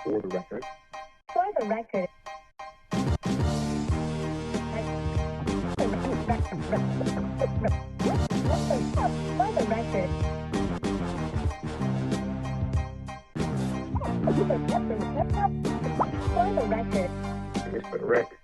For the record. For the record. For the record. For the record. It's for the record.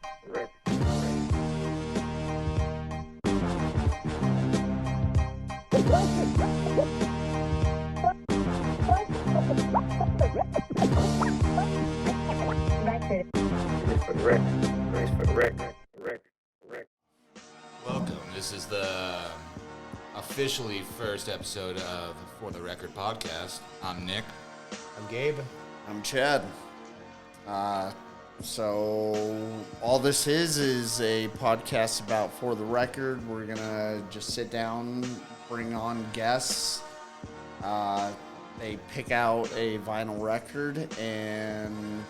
Welcome. This is the officially first episode of For the Record podcast. I'm Nick. I'm Gabe. I'm Chad. So all this is a podcast about For the Record. We're gonna just sit down, bring on guests. They pick out a vinyl record and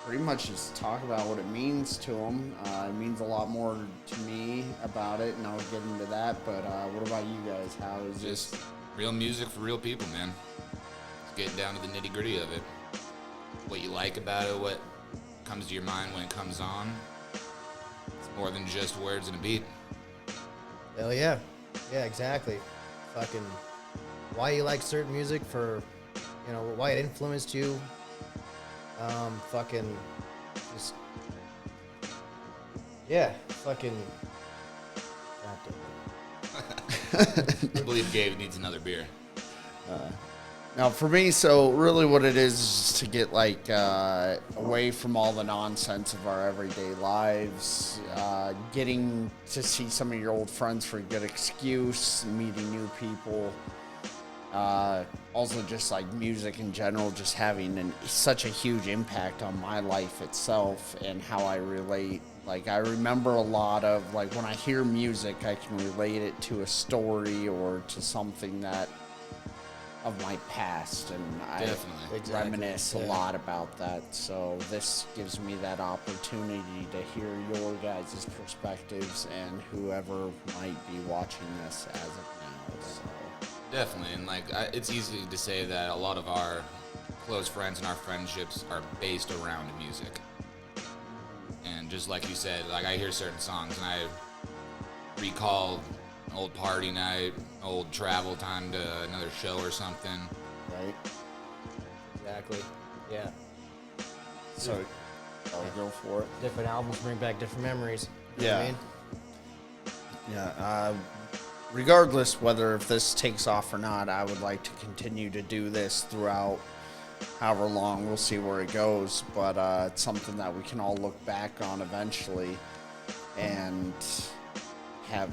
pretty much just talk about what it means to them. It means a lot more to me about it, and I'll get into that. But what about you guys? How is Just this? real music for real people, man. Just getting down to the nitty gritty of it. What you like about it, what comes to your mind when it comes on. It's more than just words and a beat. Hell yeah. Yeah, exactly. Fucking why you like certain music for, you know, why it influenced you. Fucking just, yeah, fucking. I believe Gabe needs another beer. Now, for me, so really what it is to get, like, away from all the nonsense of our everyday lives, getting to see some of your old friends for a good excuse, meeting new people, also just, like, music in general, just having such a huge impact on my life itself and how I relate. Like, I remember a lot of, like, when I hear music, I can relate it to a story or to something that of my past, and I reminisce a lot about that. So this gives me that opportunity to hear your guys' perspectives and whoever might be watching this as of now. So. Definitely, and like it's easy to say that a lot of our close friends and our friendships are based around music. And just like you said, like I hear certain songs and I recall an old party night, old travel time to another show or something. Right? Exactly. Yeah. So I'll go for it. Different albums bring back different memories. You know Yeah. what I mean? Yeah, regardless whether if this takes off or not, I would like to continue to do this throughout however long. We'll see where it goes, but it's something that we can all look back on eventually and have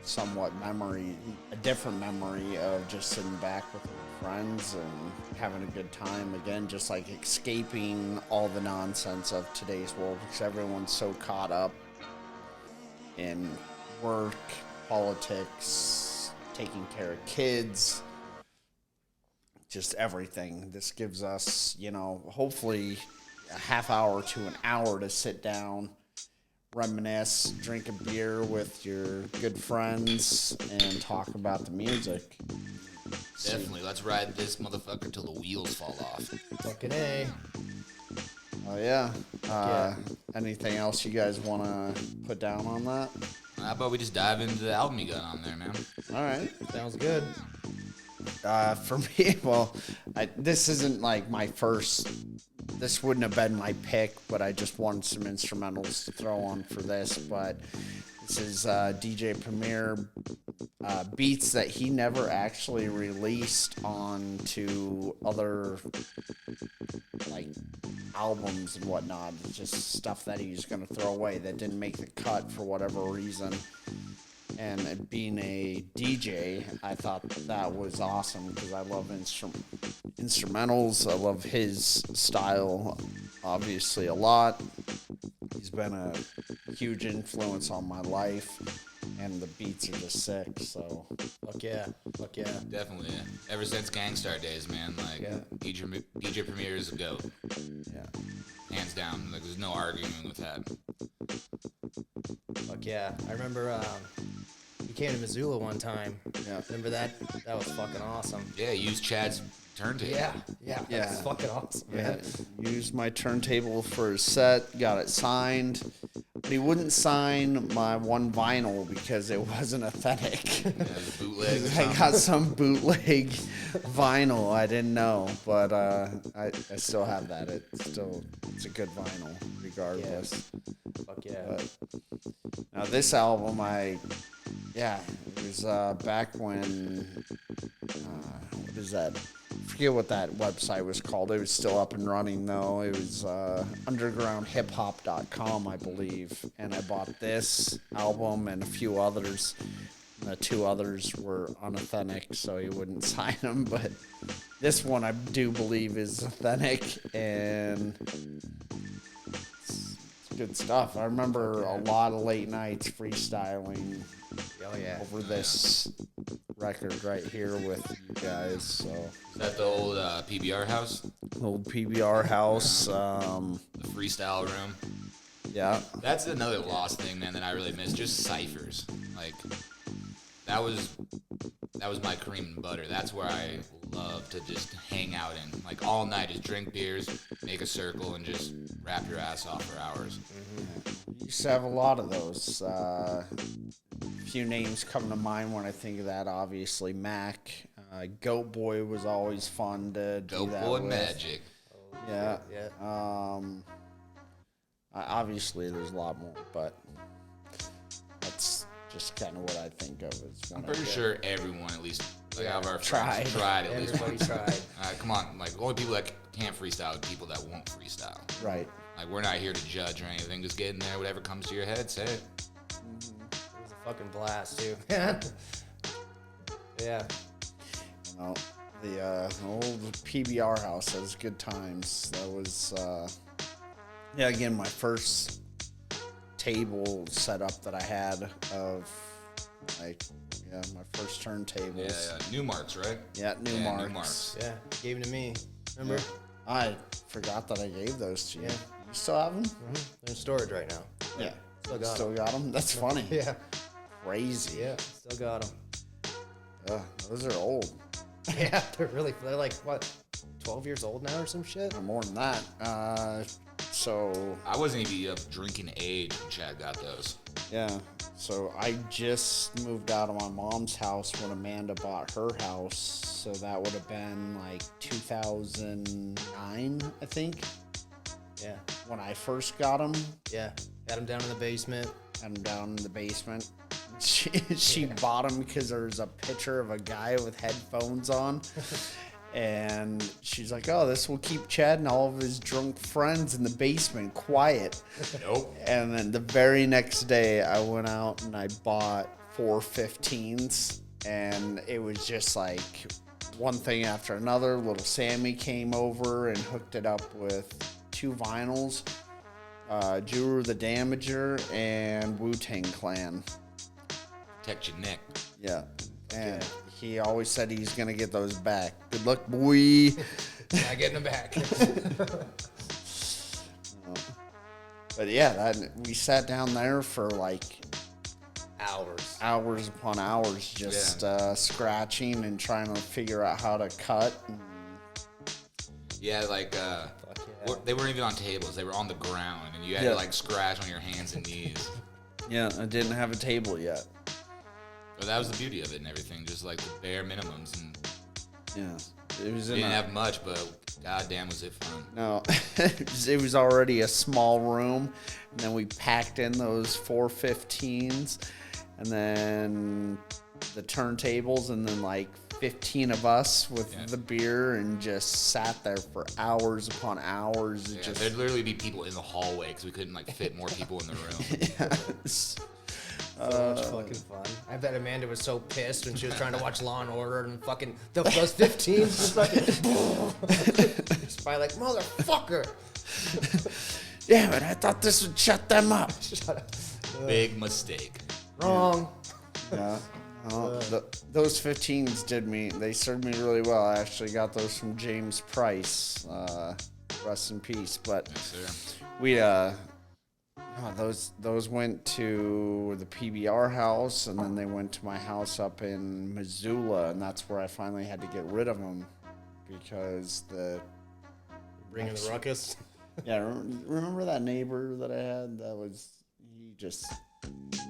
somewhat a different memory of just sitting back with friends and having a good time. Again, just like escaping all the nonsense of today's world, because everyone's so caught up in work, politics, taking care of kids, just everything. This gives us, you know, hopefully a half hour to an hour to sit down, reminisce, drink a beer with your good friends, and talk about the music. Definitely, let's ride this motherfucker till the wheels fall off. Fucking A. Oh, yeah. Anything else you guys want to put down on that? How about we just dive into the album you got on there, man? All right. Sounds good. For me, well, this isn't like my first. This wouldn't have been my pick, but I just wanted some instrumentals to throw on for this. But this is DJ Premier beats that he never actually released onto other like albums and whatnot. It's just stuff that he's gonna throw away that didn't make the cut for whatever reason. And being a DJ, I thought that was awesome because I love instrumentals. I love his style, obviously, a lot. He's been a huge influence on my life, and the beats are just sick, so. Fuck yeah. Fuck yeah. Definitely, yeah. Ever since Gangstar days, man, like, Yeah. DJ Premier is a GOAT. Yeah. Hands down, like, there's no arguing with that. Fuck yeah. I remember he came to Missoula one time. Yeah. Remember that? That was fucking awesome. Yeah, use Chad's turntable. Yeah. Yeah. That's fucking awesome, Yeah, man. used my turntable for a set, got it signed, but he wouldn't sign my one vinyl because it wasn't authentic. Yeah, the bootleg. Or I something. got some bootleg vinyl. I didn't know, but I still have that. It's a good vinyl, regardless. Fuck yeah. But now this album, it was back when what is that? I forget what that website was called. It was still up and running though. It was undergroundhiphop.com, I believe. And I bought this album and a few others. The two others were unauthentic, so he wouldn't sign them. But this one I do believe is authentic, and it's good stuff. I remember a lot of late nights freestyling Oh yeah. over this record right here with you guys. So Is that the old PBR house? old PBR house. The freestyle room? Yeah. That's another lost thing, man, that I really miss. Just ciphers. Like, that was my cream and butter. That's where I love to just hang out in. Like, all night, just drink beers, make a circle, and just rap your ass off for hours. Used to have a lot of those. Few names come to mind when I think of that. Obviously, Mac. Goat Boy was always fun to do Dope that Boy with. Magic. Yeah. Yeah. Obviously, there's a lot more, but that's just kind of what I think of as I'm one. pretty sure everyone, at least, like, Yeah, out of our tried. friends, tried at least Everybody once. tried. Come on, like, the only people that can't freestyle are people that won't freestyle. Right. Like, we're not here to judge or anything. Just get in there, whatever comes to your head, say it. It was a fucking blast, too. Yeah. You know, the old PBR house, that was good times. That was, again, my first table setup that I had of, like, my first turntables. Yeah, Newmarks, right? Yeah, Newmarks. Newmarks. Yeah. Gave them to me. Remember? I forgot that I gave those to you. Yeah. You still have them? They're in storage right now. Yeah. Still got 'em. got them? That's funny. Yeah. Crazy. Yeah. Still got them. Those are old. Yeah. They're like, what, 12 years old now or some shit? Or more than that. So, I wasn't even of drinking age when Chad got those. yeah. So I just moved out of my mom's house when Amanda bought her house. So that would have been like 2009, I think, Yeah. when I first got them. Yeah. Had them down in the basement. Had them down in the basement. She bought them because there was a picture of a guy with headphones on. And she's like, oh, this will keep Chad and all of his drunk friends in the basement quiet. Nope. And then the very next day, I went out and I bought 4 15s. And it was just like one thing after another. Little Sammy came over and hooked it up with 2 vinyls. Juru the Damager and Wu-Tang Clan. Protect your neck. Yeah. And he always said he's going to get those back. Good luck, boy. Not getting them back. But yeah, we sat down there for like Hours. upon hours, just scratching and trying to figure out how to cut. Yeah, like, yeah. they weren't even on tables. They were on the ground, and you had Yeah. to, like, scratch on your hands and knees. Yeah, I didn't have a table yet. But that was the beauty of it and everything, just, like, the bare minimums. And Yeah, it was we in didn't a, have much, but goddamn was it fun. no, it was already a small room, and then we packed in those 4 15s, and then the turntables, and then like 15 of us with Yeah. the beer, and just sat there for hours upon hours. Yeah, Just there'd literally be people in the hallway because we couldn't, like, fit more people in the room. yes. So much fucking fun. I bet Amanda was so pissed when she was trying to watch Law and Order and fucking those 15s just fucking just by like motherfucker. Damn it! I thought this would shut them up. Big mistake. Wrong. Yeah. Those 15s they served me really well. I actually got those from James Price. Rest in peace. But Yes, sir. we Those went to the PBR house, and then they went to my house up in Missoula, and that's where I finally had to get rid of them because Bringing the ruckus. Yeah, remember that neighbor that I had? He just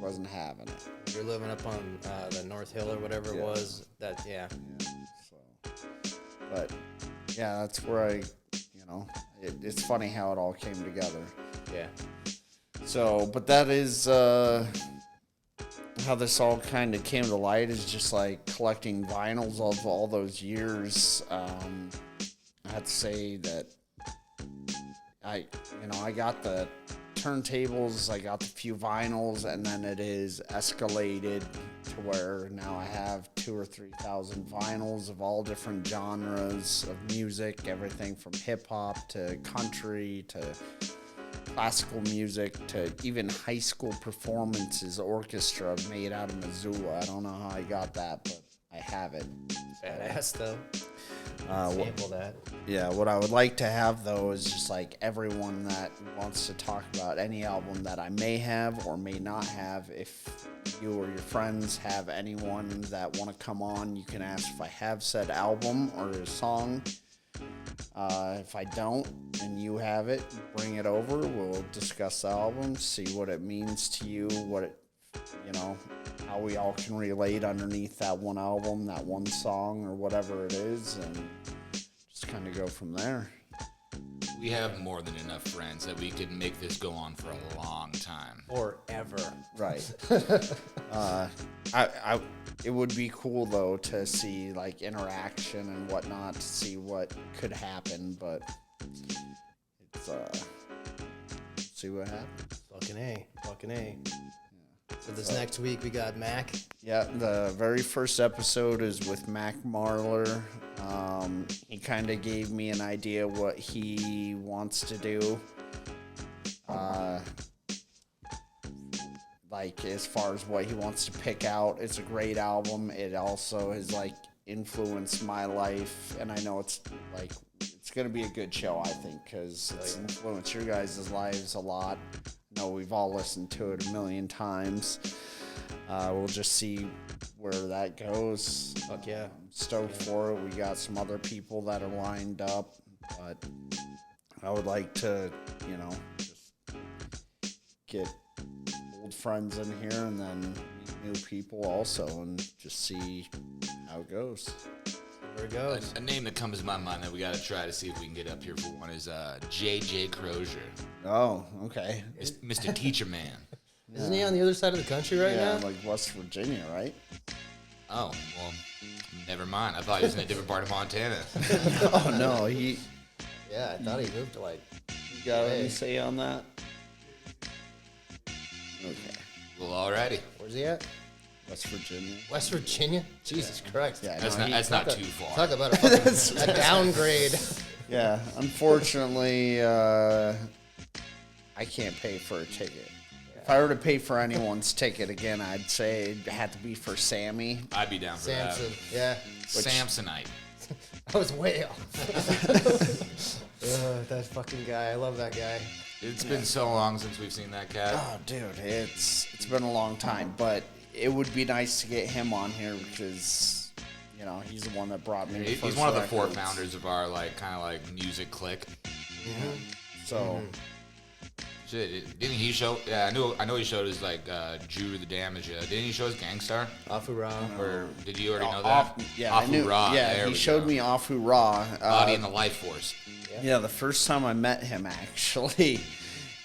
wasn't having it. You're living up on the North Hill or whatever it was. Yeah. But yeah, that's where it's funny how it all came together. Yeah. So, but that is how this all kind of came to light, is just like collecting vinyls of all those years. I have to say that I got the turntables, I got the few vinyls, and then it is escalated to where now I have 2,000 or 3,000 vinyls of all different genres of music, everything from hip-hop to country to classical music to even high school performances, orchestra made out of Missoula. I don't know how I got that, but I have it. Badass, though. Sample that. Yeah, what I would like to have, though, is just like everyone that wants to talk about any album that I may have or may not have. If you or your friends have anyone that want to come on, you can ask if I have said album or a song. If I don't and you have it, bring it over. We'll discuss the album, see what it means to you, how we all can relate underneath that one album, that one song, or whatever it is, and just kind of go from there. We have more than enough friends that we could make this go on for a long time. Forever. Right. It would be cool, though, to see like interaction and whatnot, to see what could happen, but it's see what happens. Fucking A. So this next week we got Mac. Yeah, the very first episode is with Mac Marler. He kind of gave me an idea what he wants to do. Like as far as what he wants to pick out. It's a great album. It also has like influenced my life, and I know it's gonna be a good show, I think, because it's influenced your guys' lives a lot. I know we've all listened to it a million times. We'll just see where that goes. Fuck yeah. I'm stoked for it. We got some other people that are lined up, but I would like to, just get old friends in here and then meet new people also and just see how it goes. There it goes. A name that comes to my mind that we got to try to see if we can get up here for one is J.J. Crozier. Oh, okay. Mr. Teacher Man. Isn't he on the other side of the country right now? Yeah, like West Virginia, right? Oh, well, never mind. I thought he was in a different part of Montana. Oh, no, Yeah, I thought he moved to like... You got anything to say on that? Okay. Well, alrighty. Where's he at? West Virginia. West Virginia? Jesus Christ. Yeah, That's not too far. Talk about a downgrade. Yeah, unfortunately, I can't pay for a ticket. If I were to pay for anyone's ticket again, I'd say it had to be for Sammy. I'd be down for Samson. Yeah. Samsonite. I was way off. That fucking guy. I love that guy. It's been so long since we've seen that cat. Oh, dude, it's been a long time, but it would be nice to get him on here because, he's the one that brought me. He's one of the four founders of our kind of music clique. Mm-hmm. So. Shit, didn't he show? Yeah, I know he showed his Jew the Damage. Didn't he show his Gangstar? Afu Ra. Or did you already know that? Yeah, I knew. Ra. Yeah, he showed me Afu Ra. Body and the Life Force. Yeah, the first time I met him, actually,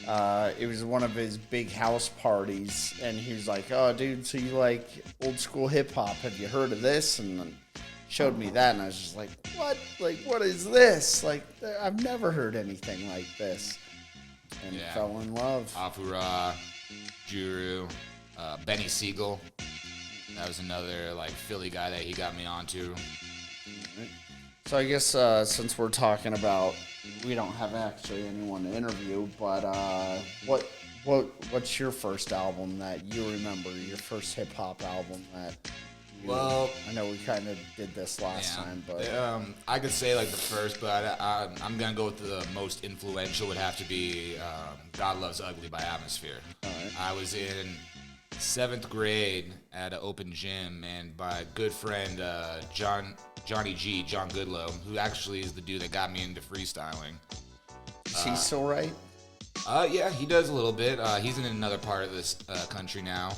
it was one of his big house parties, and he was like, "Oh, dude, so you like old school hip hop? Have you heard of this?" And then showed me that, and I was just like, "What? Like, what is this? Like, I've never heard anything like this." And fell in love. Afu Ra, Juru, Benny Siegel. That was another Philly guy that he got me onto. So I guess since we're talking about, we don't have actually anyone to interview, but what's your first album that you remember? Your first hip hop album that Well, I know we kind of did this last time, but I could say like the first, but I'm gonna go with the most influential. Would have to be "God Loves Ugly" by Atmosphere. All right. I was in 7th grade at an open gym, and my good friend John Goodlow, who actually is the dude that got me into freestyling. is he still right? Yeah, he does a little bit. He's in another part of this country now,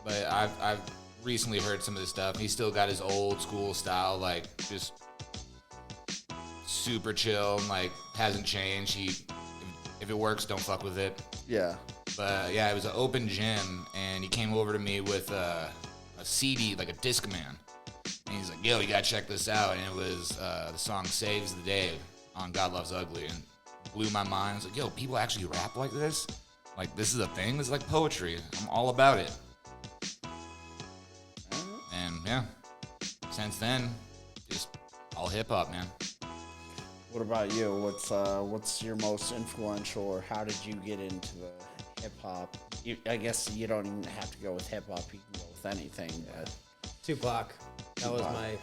but I've recently heard some of this stuff. He's still got his old school style, like just super chill, like hasn't changed. If it works, don't fuck with it. Yeah. But yeah, it was an open gym, and he came over to me with a CD, like a Discman, and he's like, "Yo, you gotta check this out." And it was the song "Saves the Day" on "God Loves Ugly," and blew my mind. I was like, "Yo, people actually rap like this? Like this is a thing? This is like poetry. I'm all about it." And yeah, since then, just all hip hop, man. What about you? What's your most influential, or how did you get into the hip hop? I guess you don't even have to go with hip hop. You can go with anything. But Tupac. That was my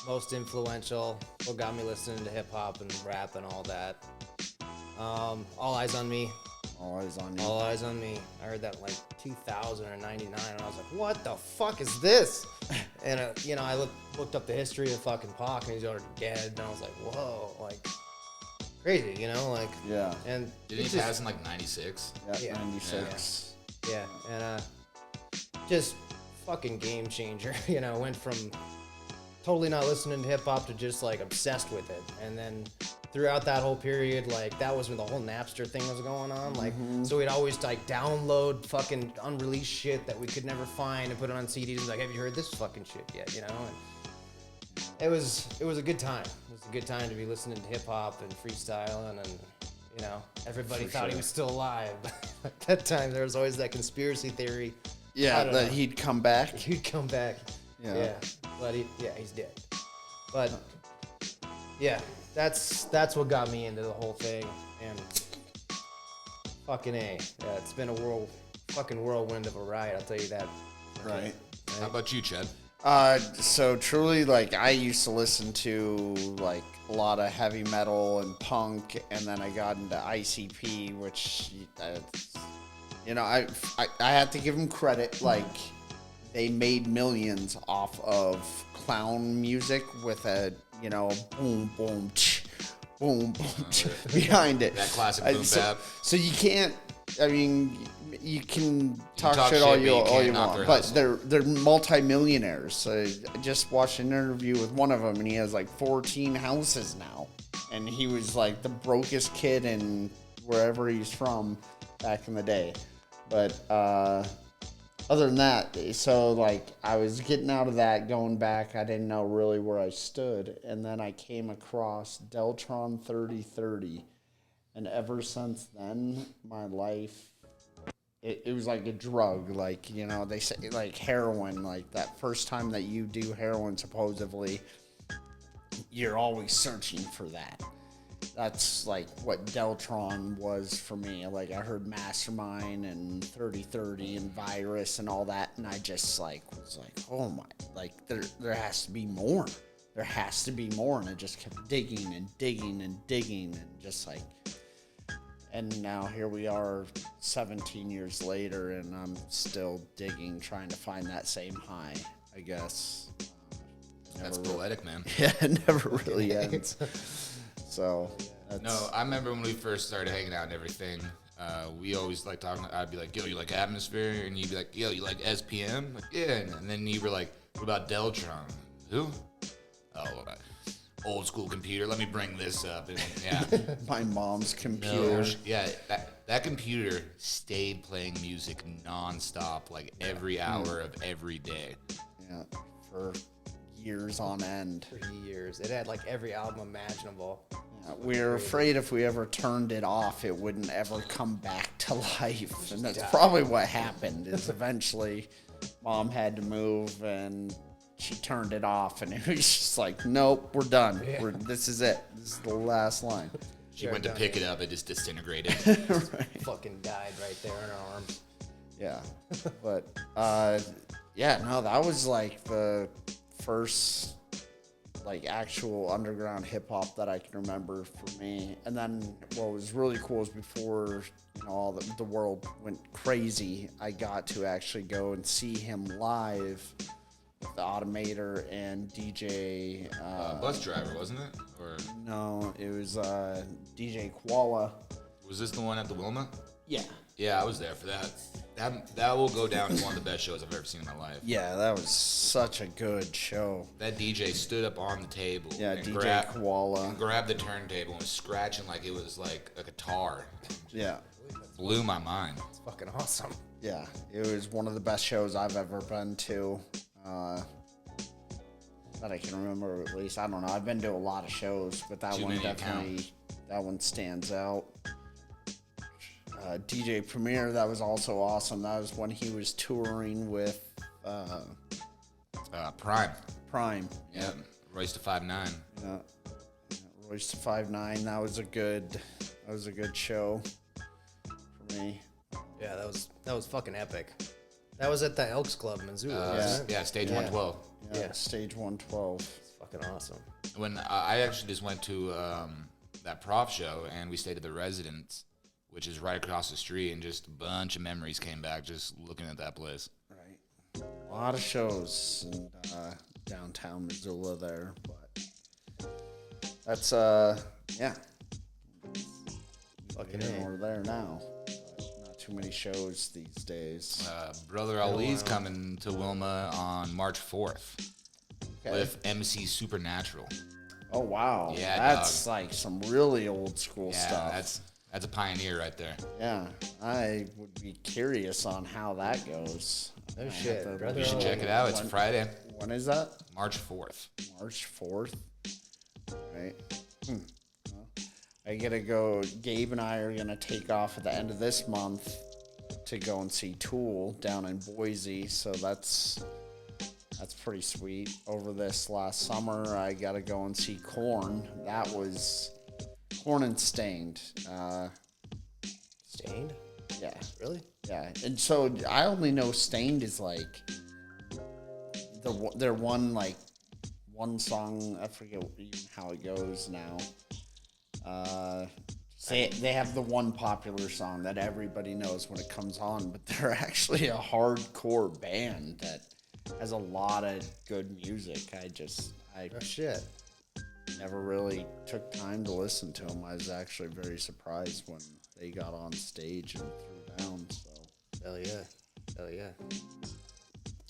most influential. What got me listening to hip hop and rap and all that. All Eyes on Me. All Eyes on You. All Eyes on Me. I heard that in like 2000 or 99, and I was like, what the fuck is this? And, I looked up the history of fucking Pac, and he's already dead, and I was like, whoa, like, crazy, like. Yeah. And Didn't he pass in like 96? Yeah. 96. Yeah, and just fucking game changer, went from totally not listening to hip hop to just like obsessed with it. And then throughout that whole period, like that was when the whole Napster thing was going on. Like, so we'd always like download fucking unreleased shit that we could never find and put it on CDs and like, have you heard this fucking shit yet? And it was a good time. It was a good time to be listening to hip hop and freestyle, and everybody thought he was still alive. At that time, there was always that conspiracy theory. Yeah, that he'd come back. He'd come back. Yeah. But he's dead. But yeah, that's what got me into the whole thing. And fucking A. Yeah, it's been a fucking whirlwind of a ride, I'll tell you that. Right. How about you, Chad? So truly, like, I used to listen to like a lot of heavy metal and punk, and then I got into ICP, which I have to give them credit. Like, they made millions off of clown music with a boom boom tch, boom boom tch behind it. That classic boom bap. So you can't. I mean, you can talk talk shit shit, all but you you can't knock want, their but hustle. they're multimillionaires. So I just watched an interview with one of them, and he has like 14 houses now, and he was like the brokest kid in wherever he's from back in the day. But other than that, so like I was getting out of that, going back. I didn't know really where I stood, and then I came across Deltron 3030. And ever since then, my life, it was like a drug. Like, they say, like heroin, like that first time that you do heroin, supposedly, you're always searching for that. That's like what Deltron was for me. Like, I heard Mastermind and 3030 and Virus and all that, and I just like was like, oh my, like there has to be more. There has to be more. And I just kept digging and digging and digging and just like. And now here we are 17 years later, and I'm still digging, trying to find that same high, I guess. That's poetic, man. Yeah, it never really ends. So, that's... No, I remember when we first started hanging out and everything, we always like talking. I'd be like, yo, you like Atmosphere? And you'd be like, yo, you like SPM? Like, yeah. And then you were like, what about Deltron? Who? Oh, old school computer. Let me bring this up. And yeah. My mom's computer. Yeah, that computer stayed playing music nonstop, like every hour of every day. Yeah, for years on end. For years. It had like every album imaginable. Yeah, we were afraid if we ever turned it off, it wouldn't ever come back to life. And that's probably what happened, is eventually Mom had to move and she turned it off, and it was just like, nope, we're done. Yeah. This is it. This is the last line. She went to pick it up, it just disintegrated. Right. Fucking died right there in her arms. Yeah. But Yeah, no, that was like the first like actual underground hip hop that I can remember for me. And then what was really cool is before all the world went crazy, I got to actually go and see him live with the Automator and DJ. Bus driver, wasn't it? Or No, it was DJ Koala. was this the one at the Wilma? Yeah. Yeah, I was there for that. That will go down as one of the best shows I've ever seen in my life. Yeah, that was such a good show. That DJ stood up on the table. Yeah, and DJ Koala. grabbed the turntable and was scratching like it was like a guitar. Yeah. Blew my mind. It's fucking awesome. Yeah, it was one of the best shows I've ever been to. That I can remember at least. I don't know. I've been to a lot of shows, but that Too one many to definitely, that one stands out. DJ Premier, that was also awesome. That was when he was touring with Prime. Prime. Yeah. Royce to 5'9". Yeah. Royce to 5'9". That was a good show for me. Yeah, that was fucking epic. That was at the Elks Club in Missoula, wasn't it? Yeah, stage Yeah. 112. Yeah, Stage 112. It's fucking awesome. When I actually just went to that prof show and we stayed at the Residence, which is right across the street, and just a bunch of memories came back just looking at that place. Right. A lot of shows in downtown Missoula there, but that's yeah. Fucking Here A. or there now. But not too many shows these days. Brother Ali's coming to Wilma on March 4th with MC Supernatural. Oh wow. Yeah, that's like some really old school Yeah, stuff. that's a pioneer right there. Yeah, I would be curious on how that goes. No I shit, have to- brother. You should check it out. It's a Friday, When is that? March 4th. March 4th. Right. Well, I gotta go. Gabe and I are gonna take off at the end of this month to go and see Tool down in Boise. So that's pretty sweet. Over this last summer, I gotta go and see Korn. That was Korn and Stained. Stained? Yeah. Really? Yeah, and so I only know Stained is like their one song. I forget even how it goes now. They have the one popular song that everybody knows when it comes on, but they're actually a hardcore band that has a lot of good music. I Oh shit. never really took time to listen to them. I was actually very surprised when they got on stage and threw down. So. Hell yeah. Hell yeah.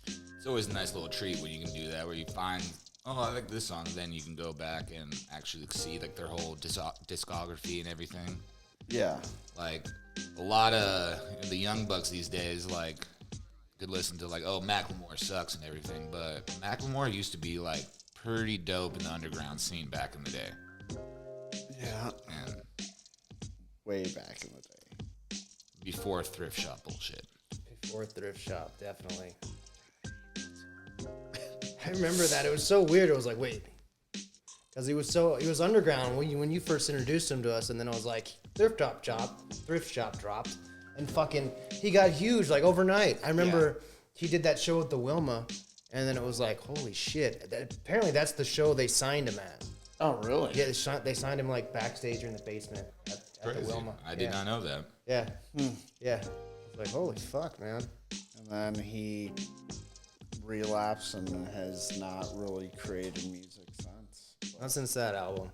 It's always a nice little treat when you can do that, where you find, oh, I like this song, then you can go back and actually see like their whole discography and everything. Yeah. Like a lot of the young bucks these days, like could listen to like, oh, Macklemore sucks and everything, but Macklemore used to be like pretty dope in the underground scene back in the day. Yeah. And Way back in the day. before thrift shop bullshit. Before thrift shop, definitely. I remember that. It was so weird. It was like, wait. Because he was underground when you first introduced him to us, and then I was like, thrift shop dropped, and fucking, he got huge, like, overnight. I remember he did that show at the Wilma, and then it was like, holy shit. Apparently that's the show they signed him at. Oh, really? Yeah, they signed him, like, backstage or in the basement at the Crazy. Wilma. I did not know that. Yeah. Yeah. I was like, holy fuck, man. And then he relapsed and has not really created music since. Not since that album.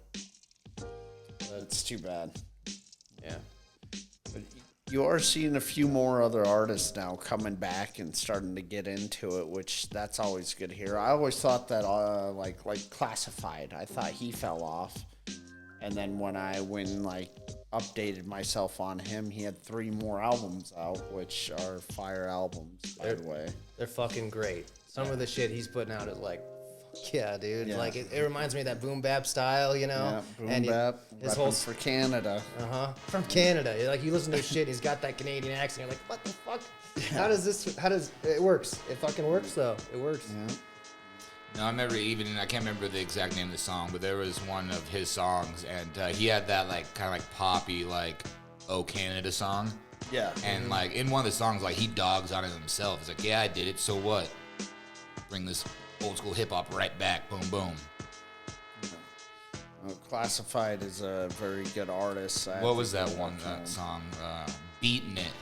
That's too bad. Yeah. But you are seeing a few more other artists now coming back and starting to get into it, which that's always good to hear. I always thought that like Classified, I thought he fell off. And then when I went and updated myself on him, he had 3 more albums out, which are fire albums, by the way. They're fucking great. Some of the shit he's putting out is like, fuck yeah, dude. Yeah. Like, it reminds me of that boom bap style, you know? Yeah, boom And bap, his repping whole, for Canada. from Canada. Like, you listen to his shit, he's got that Canadian accent. You're like, what the fuck? It works. It fucking works, though. It works. Yeah. No, I remember I can't remember the exact name of the song, but there was one of his songs, and he had that kind of poppy, Oh Canada song. Yeah. And in one of the songs, he dogs on it himself. He's like, yeah, I did it, so what? bring this old school hip hop right back. Boom, boom. Classified is a very good artist. What was that song? Beating It.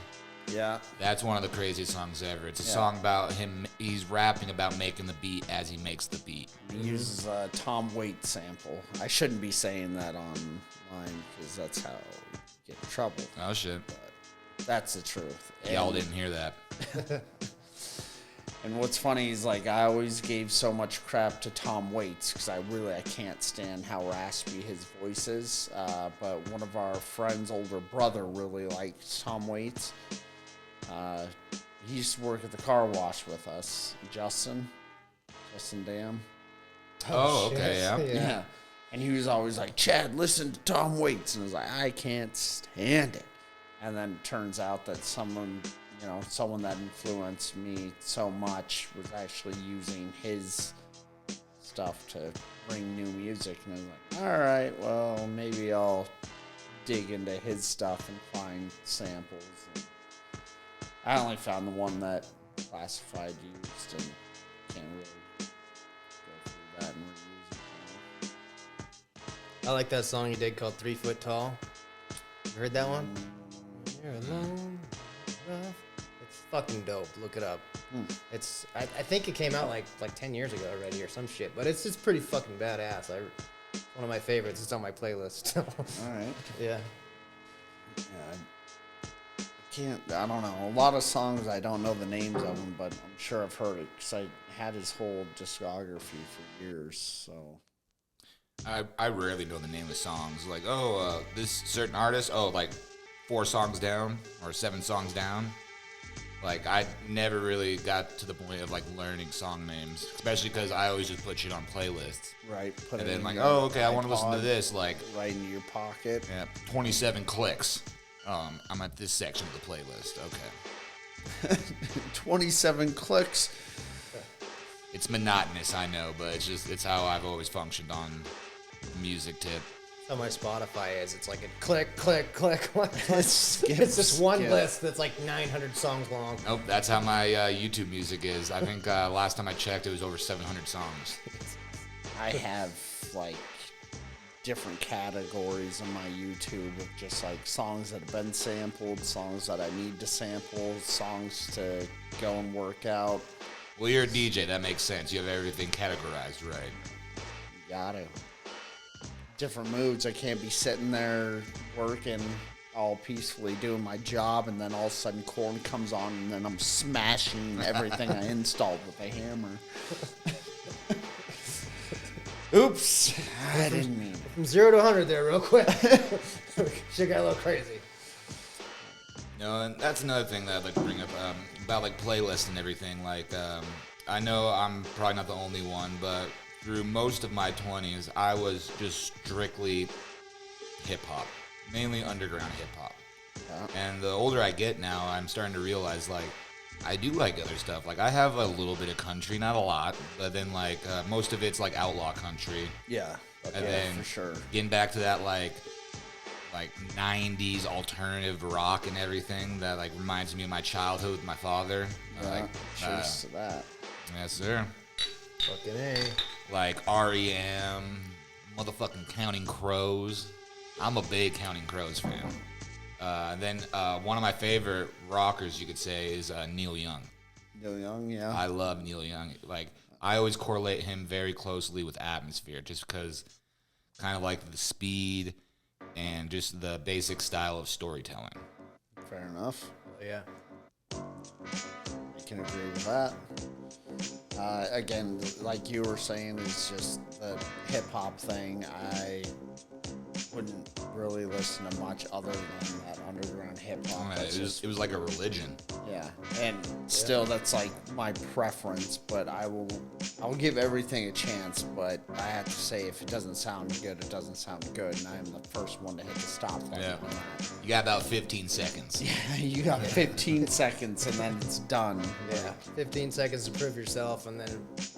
Yeah. That's one of the craziest songs ever. It's a song about him. He's rapping about making the beat as he makes the beat. He uses a Tom Waits sample. I shouldn't be saying that online because that's how you get in trouble. Oh, shit. But that's the truth. Y'all didn't hear that. And what's funny is, like, I always gave so much crap to Tom Waits because I can't stand how raspy his voice is. But one of our friends' older brother really likes Tom Waits. He used to work at the car wash with us. Justin Dam. Oh, okay, Yeah. And he was always like, Chad, listen to Tom Waits. And I was like, I can't stand it. And then it turns out that someone that influenced me so much was actually using his stuff to bring new music. And I was like, all right, well, maybe I'll dig into his stuff and find samples. And I only found the one that Classified used and can't really go through that and reuse it. I like that song you did called 3 Foot Tall. You heard that one? You're alone, rough. It's fucking dope. Look it up. It's I think it came out like 10 years ago already or some shit, but it's pretty fucking badass. One of my favorites. It's on my playlist. All right. Yeah. I don't know. A lot of songs, I don't know the names of them, but I'm sure I've heard it because I had his whole discography for years, so. I rarely know the name of songs. Like, this certain artist, like 4 songs down or 7 songs down. Like, I never really got to the point of, like, learning song names, especially because I always just put shit on playlists. Right. And then, like, okay, I want to listen to this. Like, right into your pocket. Yeah, 27 clicks. I'm at this section of the playlist. Okay. 27 clicks. It's monotonous, I know, but it's how I've always functioned on the music tip. That's how my Spotify is. It's like a click, click, click, click. It's Skip, this one skip. list that's like 900 songs long. Nope, that's how my YouTube music is. I think last time I checked, it was over 700 songs. I have, like, different categories on my YouTube of just, like, songs that have been sampled, songs that I need to sample, songs to go and work out. Well, you're a DJ. That makes sense. You have everything categorized, right? You gotta. Different moods. I can't be sitting there working all peacefully doing my job, and then all of a sudden Korn comes on, and then I'm smashing everything I installed with a hammer. Oops. I didn't mean it. From 0 to 100 there real quick. Shit got a little crazy. No, and that's another thing that I'd like to bring up about like playlists and everything. Like, I know I'm probably not the only one, but through most of my 20s, I was just strictly hip hop, mainly underground hip hop. Yeah. And the older I get now, I'm starting to realize like I do like other stuff. Like I have a little bit of country, not a lot, but then like most of it's like outlaw country. Yeah, and then for sure. Getting back to that like 90s alternative rock and everything that like reminds me of my childhood with my father. Yeah, cheers to that. Yes, sir. Fucking A. Like REM, motherfucking Counting Crows. I'm a big Counting Crows fan. Then one of my favorite rockers, you could say, is Neil Young. Neil Young, yeah. I love Neil Young. Like I always correlate him very closely with Atmosphere, just because kind of like the speed and just the basic style of storytelling. Fair enough. Yeah. I can agree with that. Again, like you were saying, it's just the hip-hop thing. I wouldn't really listen to much other than that underground hip-hop. It was like a religion. Yeah, and still that's like my preference, but I'll give everything a chance, but I have to say if it doesn't sound good, it doesn't sound good, and I am the first one to hit the stop button on that. You got about 15 seconds. Yeah, you got 15 seconds and then it's done. Yeah, 15 seconds to prove yourself and then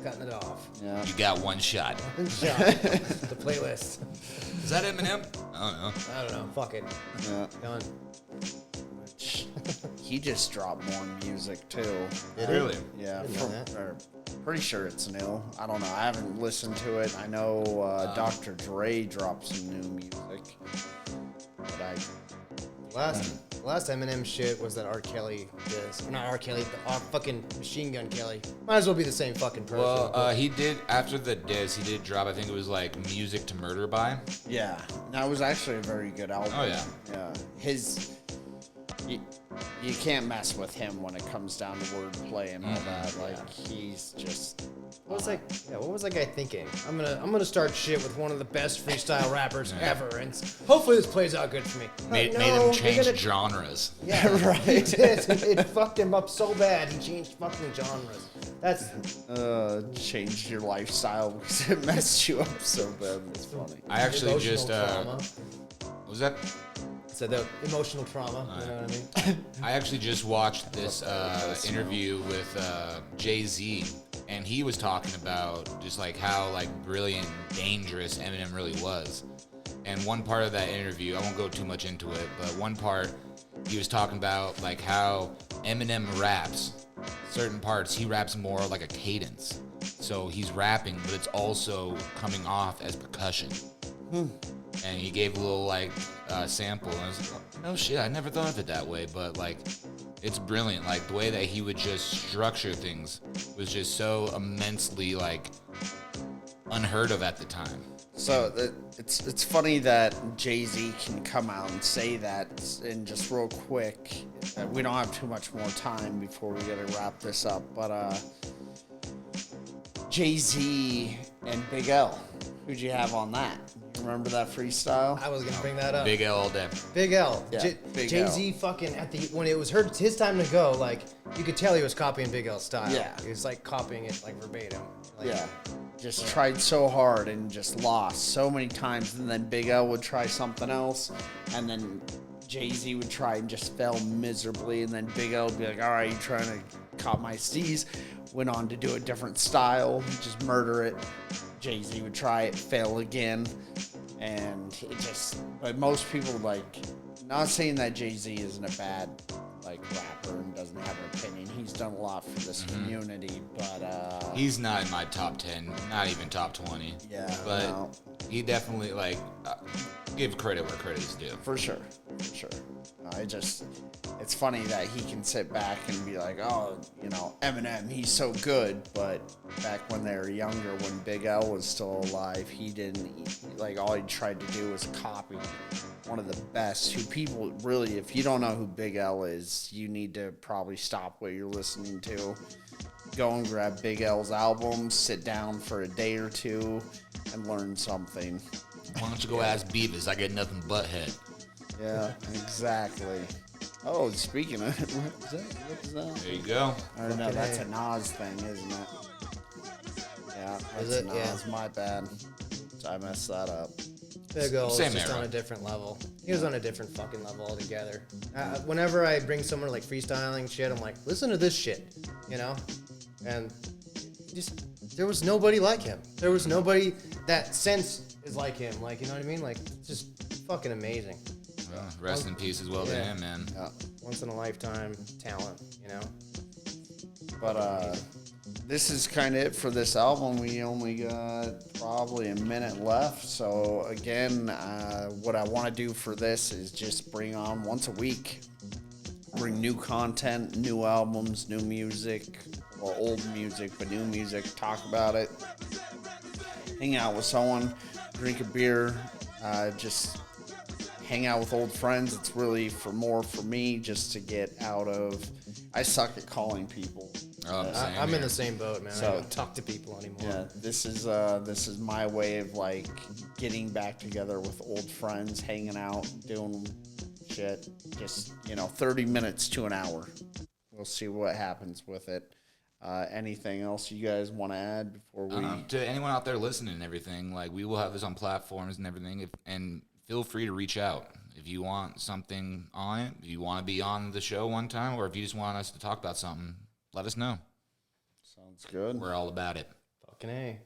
cutting it off. Yeah. You got one shot. Shot. The playlist. Is that Eminem? I don't know. Fuck it. Yeah. Done. He just dropped more music too. Really? Yeah. Pretty sure it's new. I don't know. I haven't listened to it. I know Dr. Dre dropped some new music. But Last Eminem shit was that R. Kelly diss. Or not R. Kelly, but fucking Machine Gun Kelly. Might as well be the same fucking person. Well, he did, after the diss, he did drop, I think it was like Music to Murder By. yeah, that was actually a very good album. Oh, yeah. Yeah. You can't mess with him when it comes down to wordplay and all that. Like, he's just... What was that guy thinking? I'm gonna start shit with one of the best freestyle rappers ever, and hopefully this plays out good for me. Made No, him you're change gonna- genres. Yeah, right. It fucked him up so bad. He changed fucking genres. That's changed your lifestyle because it messed you up so bad. It's funny. I actually emotional just, trauma. what was that? So the emotional trauma. You know what I mean? I actually just watched this interview with Jay-Z, and he was talking about just like how like brilliant and dangerous Eminem really was. And one part of that interview, I won't go too much into it, but one part he was talking about like how Eminem raps. Certain parts he raps more like a cadence. So he's rapping, but it's also coming off as percussion. And he gave a little like sample, and I was like, no shit, I never thought of it that way, but like it's brilliant. Like the way that he would just structure things was just so immensely like unheard of at the time. So it's funny that Jay-Z can come out and say that, and just real quick, we don't have too much more time before we gotta wrap this up, but Jay-Z and Big L, who'd you have on that? You remember that freestyle? I was gonna bring that up. Big L all day. Big L. Yeah, Big Jay-Z fucking when it was his time to go, like you could tell he was copying Big L's style. Yeah. He was like copying it like verbatim. Like, Yeah. Just tried so hard and just lost so many times, and then Big L would try something else, and then Jay-Z would try and just fail miserably, and then Big L would be like, all right, you trying to cop my steez. Went on to do a different style, just murder it. Jay-Z would try it, fail again, and it just, but most people, like, not saying that Jay-Z isn't a bad, like, rapper and doesn't have an opinion. He's done a lot for this community, but, He's not in my top 10, not even top 20. Yeah, But no. he definitely like give credit where credit is due. For sure. It's funny that he can sit back and be like, oh, you know, Eminem, he's so good. But back when they were younger, when Big L was still alive, he didn't, like, all he tried to do was copy one of the best, who people really, if you don't know who Big L is, you need to probably stop what you're listening to. Go and grab Big L's album, sit down for a day or two, and learn something. Why don't you go ask Beavis? I get nothing but head. Yeah, exactly. Oh, speaking of, what is that? There you go. I don't know, that's a Nas thing, isn't it? Yeah, that's Is it? Nas, Yeah. my bad. I messed that up. Big L was Same just era. on a different level. He was on a different fucking level altogether. Whenever I bring someone like freestyling shit, I'm like, listen to this shit, you know? And just, there was nobody like him. There was nobody that sense is like him. Like, you know what I mean? Like, it's just fucking amazing. Well, rest in peace as well to Yeah. him, man. Yeah. Once in a lifetime talent, you know? But this is kind of it for this album. We only got probably a minute left. So again, what I want to do for this is just bring on once a week. Bring new content, new albums, new music, well, old music, but new music, talk about it. Hang out with someone, drink a beer, just hang out with old friends. It's really for me just to get out of, I suck at calling people. Oh, same I'm in here. the same boat, man. So- I don't talk to people anymore. Yeah, this is my way of like getting back together with old friends, hanging out, doing shit. Just 30 minutes to an hour. We'll see what happens with it. Anything else you guys want to add before we? To anyone out there listening and everything, like we will have this on platforms and everything, and feel free to reach out if you want something on it. If you want to be on the show one time, or if you just want us to talk about something, let us know. Sounds good. We're all about it. Fucking A.